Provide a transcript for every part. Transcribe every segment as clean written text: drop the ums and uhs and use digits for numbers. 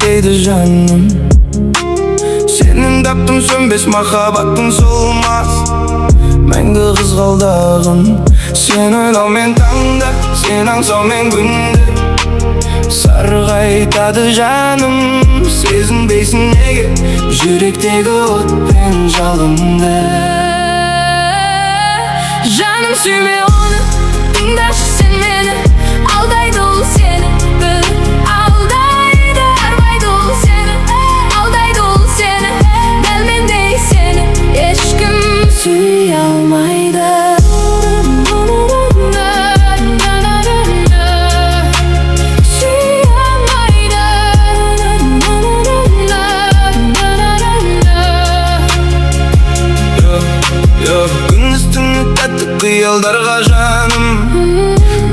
дейді жаным. Сенің таптың сөнбес махаббаттың солмас, мәңгі қызғалдағым. Сен ойлаумен таңда, сен аңсаумен күнді сарғайтады жаным. Сезінбейсің неге жүректегі от пен жалынды? Жаным сүйме оны, тыңдашы сен мені. Алдайды ол сені, бір алдайды, арбайды ол сені. Алдайды ол сені, дәл мендей сені ешкім сүйе алмайды. Қиялдарға жаным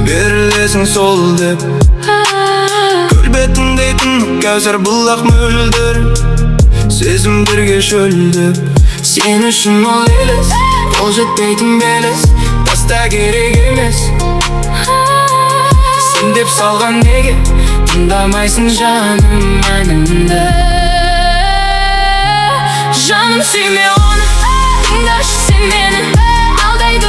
берілесің сол деп, көл бетіндей тұнық кәусар бұлақ мөлдір, сезімдерге шөлдіп. Сен үшін ол елес, қол жетпейтін белес, таста керек емес. Сен деп салған неге тыңдамайсың жаным әнімді? Жаным сүйме оны, тыңдашы сен мені. Алдайды